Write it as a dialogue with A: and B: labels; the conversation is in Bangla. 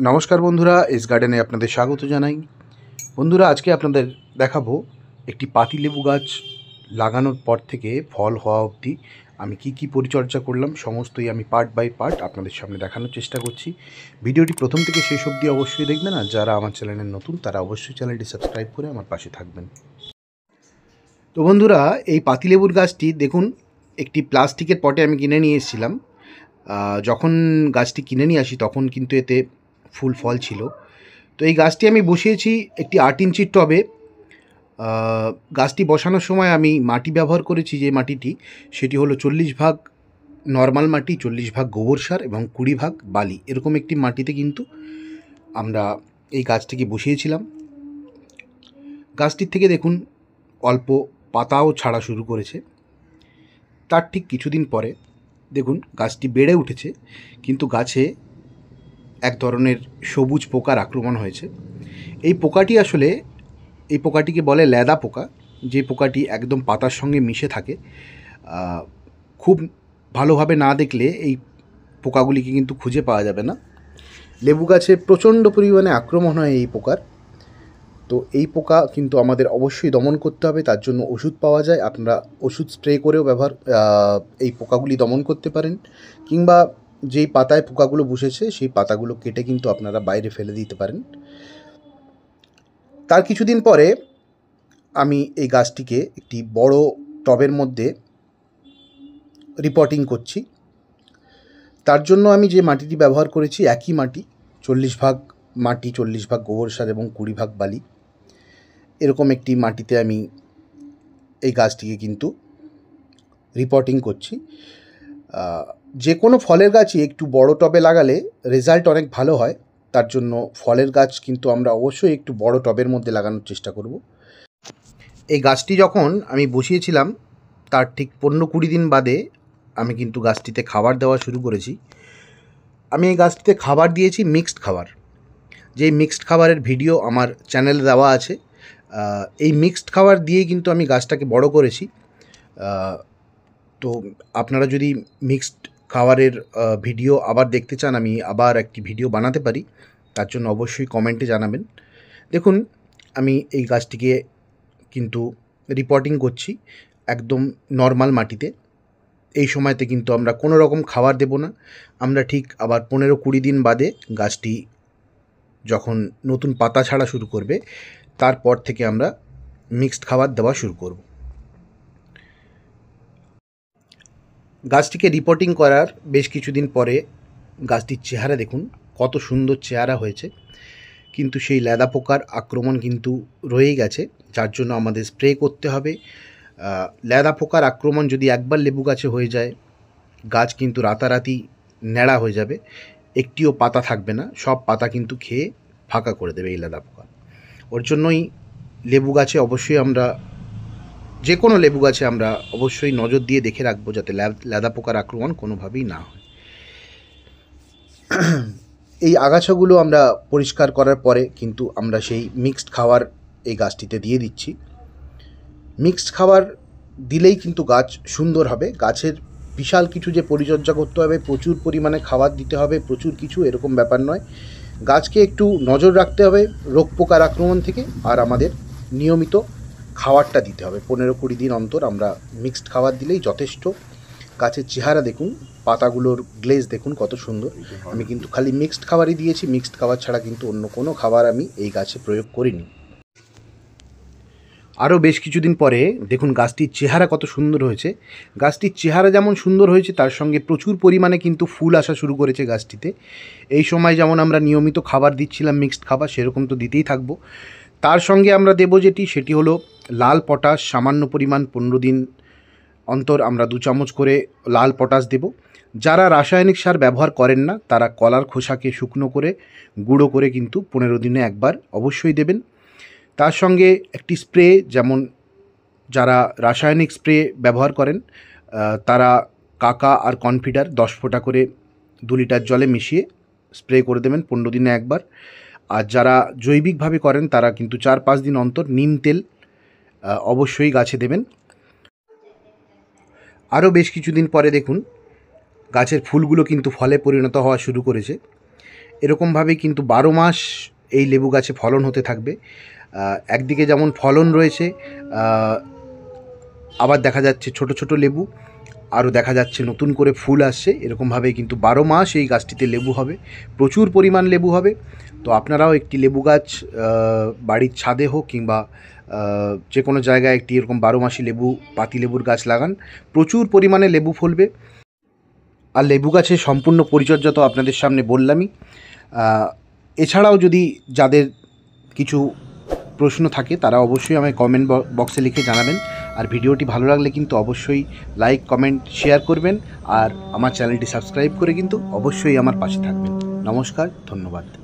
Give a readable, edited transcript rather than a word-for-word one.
A: নমস্কার বন্ধুরা, এস গার্ডেনে আপনাদের স্বাগত জানাই। বন্ধুরা, আজকে আপনাদের দেখাবো একটি পাতিলেবু গাছ লাগানোর পর থেকে ফল হওয়া অবধি আমি কি পরিচর্যা করলাম সমস্তই আমি পার্ট বাই পার্ট আপনাদের সামনে দেখানোর চেষ্টা করছি। ভিডিওটি প্রথম থেকে শেষ অবধি অবশ্যই দেখবেন, আর যারা আমার চ্যানেলে নতুন তারা অবশ্যই চ্যানেলটি সাবস্ক্রাইব করে আমার পাশে থাকবেন। তো বন্ধুরা, এই পাতিলেবুর গাছটি দেখুন, একটি প্লাস্টিকের পটে আমি কিনে নিয়ে এসেছিলাম। যখন গাছটি কিনে নিয়ে আসি তখন কিন্তু এতে ফুল ফল ছিল। তো এই গাছটি আমি বসিয়েছি একটি 8 ইঞ্চির টবে। গাছটি বসানোর সময় আমি মাটি ব্যবহার করেছি, যে মাটিটি সেটি হলো 40 ভাগ নর্মাল মাটি, 40 ভাগ গোবর সার এবং 20 ভাগ বালি, এরকম একটি মাটিতে কিন্তু আমরা এই গাছটিকে বসিয়েছিলাম। গাছটির থেকে দেখুন অল্প পাতাও ছাড়া শুরু করেছে। তার ঠিক কিছুদিন পরে দেখুন গাছটি বেড়ে উঠেছে, কিন্তু গাছে এক ধরনের সবুজ পোকার আক্রমণ হয়েছে। এই পোকাটিকে বলে লেদা পোকা, যে পোকাটি একদম পাতার সঙ্গে মিশে থাকে। খুব ভালোভাবে না দেখলে এই পোকাগুলিকে কিন্তু খুঁজে পাওয়া যাবে না। লেবু গাছে প্রচণ্ড পরিমাণে আক্রমণ হয় এই পোকার। তো এই পোকা কিন্তু আমাদের অবশ্যই দমন করতে হবে, তার জন্য ওষুধ পাওয়া যায়। আপনারা ওষুধ স্প্রে করেও এই পোকাগুলি দমন করতে পারেন, কিংবা যেই পাতায় পোকাগুলো বসেছে সেই পাতাগুলো কেটে কিন্তু আপনারা বাইরে ফেলে দিতে পারেন। তার কিছুদিন পরে আমি এই গাছটিকে একটি বড় টবের মধ্যে রিপোর্টিং করছি। তার জন্য আমি যে মাটিটি ব্যবহার করেছি একই মাটি, 40 ভাগ মাটি, 40 ভাগ গোবর সার এবং 20 ভাগ বালি, এরকম একটি মাটিতে আমি এই গাছটিকে কিন্তু রিপোর্টিং করছি। যে কোনো ফলের গাছই একটু বড় টবে লাগালে রেজাল্ট অনেক ভালো হয়, তার জন্য ফলের গাছ কিন্তু আমরা অবশ্যই একটু বড় টবের মধ্যে লাগানোর চেষ্টা করব। এই গাছটি যখন আমি বসিয়েছিলাম তার ঠিক 15-20 দিন বাদে আমি কিন্তু গাছটিতে খাবার দেওয়া শুরু করেছি। আমি এই গাছটিতে খাবার দিয়েছি মিক্সড খাবার, যেই মিক্সড খাবারের ভিডিও আমার চ্যানেলে দেওয়া আছে। এই মিক্সড খাবার দিয়েই কিন্তু আমি গাছটাকে বড় করেছি। তো আপনারা যদি মিক্সড খাবারের ভিডিও আবার দেখতে চান, আমি আবার একটি ভিডিও বানাতে পারি, তার জন্য অবশ্যই কমেন্টে জানাবেন। দেখুন, আমি এই গাছটিকে কিন্তু রিপোর্টিং করছি একদম নর্মাল মাটিতে। এই সময়তে কিন্তু আমরা কোনো রকম খাবার দেব না। আমরা ঠিক আবার 15-20 দিন বাদে গাছটি যখন নতুন পাতা ছাড়া শুরু করবে তারপর থেকে আমরা মিক্সড খাবার দেওয়া শুরু করব। গাছটিকে রিপোর্টিং করার বেশ কিছুদিন পরে গাছটির চেহারা দেখুন, কত সুন্দর চেহারা হয়েছে। কিন্তু সেই লেদা পোকার আক্রমণ কিন্তু রয়েই গেছে, যার জন্য আমাদের স্প্রে করতে হবে। লেদা পোকার আক্রমণ যদি একবার লেবু গাছে হয়ে যায়, গাছ কিন্তু রাতারাতি ন্যাড়া হয়ে যাবে, একটিও পাতা থাকবে না, সব পাতা কিন্তু খেয়ে ফাঁকা করে দেবে এই লেদা পোকা। ওর জন্যই লেবু গাছে অবশ্যই যে কোনো লেবু গাছে আমরা অবশ্যই নজর দিয়ে দেখে রাখবো যাতে লেদা পোকার আক্রমণ কোনোভাবেই না হয়। এই আগাছাগুলো আমরা পরিষ্কার করার পরে কিন্তু আমরা সেই মিক্সড খাবার এই গাছটিতে দিয়ে দিচ্ছি। মিক্সড খাবার দিলেই কিন্তু গাছ সুন্দর হবে। গাছের বিশাল কিছু যে পরিচর্যা করতে হবে, প্রচুর পরিমাণে খাবার দিতে হবে, প্রচুর কিছু এরকম ব্যাপার নয়। গাছকে একটু নজর রাখতে হবে রোগ পোকার আক্রমণ থেকে, আর আমাদের নিয়মিত খাবারটা দিতে হবে। 15-20 দিন অন্তর আমরা মিক্সড খাবার দিলেই যথেষ্ট। গাছের চেহারা দেখুন, পাতাগুলোর গ্লেজ দেখুন কত সুন্দর। আমি কিন্তু খালি মিক্সড খাবারই দিয়েছি, মিক্সড খাবার ছাড়া কিন্তু অন্য কোনো খাবার আমি এই গাছে প্রয়োগ করিনি। আরও বেশ কিছুদিন পরে দেখুন গাছটির চেহারা কত সুন্দর হয়েছে। গাছটির চেহারা যেমন সুন্দর হয়েছে, তার সঙ্গে প্রচুর পরিমাণে কিন্তু ফুল আসা শুরু করেছে গাছটিতে। এই সময় যেমন আমরা নিয়মিত খাবার দিচ্ছিলাম মিক্সড খাবার, সেরকম তো দিতেই থাকবো। তার সঙ্গে আমরা দেবো সেটি হলো লাল পটাশ, সামান্য পরিমাণ 15 দিন অন্তর আমরা 2 চামচ করে লাল পটাশ দেব। যারা রাসায়নিক সার ব্যবহার করেন না তারা কলার খোসাকে শুকনো করে গুঁড়ো করে কিন্তু 15 দিনে একবার অবশ্যই দেবেন। তার সঙ্গে একটি স্প্রে, যেমন যারা রাসায়নিক স্প্রে ব্যবহার করেন তারা কাকা আর কনফিডার 10 ফোঁটা করে 2 লিটার জলে মিশিয়ে স্প্রে করে দেবেন 15 দিনে একবার। আর যারা জৈবিকভাবে করেন তারা কিন্তু 4-5 দিন অন্তর নিম তেল অবশ্যই গাছে দেবেন। আরও বেশ কিছুদিন পরে দেখুন গাছের ফুলগুলো কিন্তু ফলে পরিণত হওয়া শুরু করেছে। এরকমভাবে কিন্তু 12 মাস এই লেবু গাছে ফলন হতে থাকবে। একদিকে যেমন ফলন রয়েছে, আবার দেখা যাচ্ছে ছোট ছোট লেবু, আরও দেখা যাচ্ছে নতুন করে ফুল আসছে। এরকমভাবেই কিন্তু 12 মাস এই গাছটিতে লেবু হবে, প্রচুর পরিমাণ লেবু হবে। তো আপনারাও একটি লেবু গাছ বাড়ির ছাদে হোক কিংবা যে কোনো জায়গায় একটি এরকম 12 মাসি লেবু, পাতিলেবুর গাছ লাগান, প্রচুর পরিমাণে লেবু ফলবে। আর লেবু গাছের সম্পূর্ণ পরিচর্যা তো আপনাদের সামনে বললামই। এছাড়াও যদি যাদের কিছু প্রশ্ন থাকে তারা অবশ্যই আমায় কমেন্ট বক্সে লিখে জানাবেন। আর ভিডিওটি ভালো লাগলে কিন্তু অবশ্যই লাইক, কমেন্ট, শেয়ার করবেন। আর আমার চ্যানেলটি সাবস্ক্রাইব করে কিন্তু অবশ্যই আমার পাশে থাকবেন। নমস্কার, ধন্যবাদ।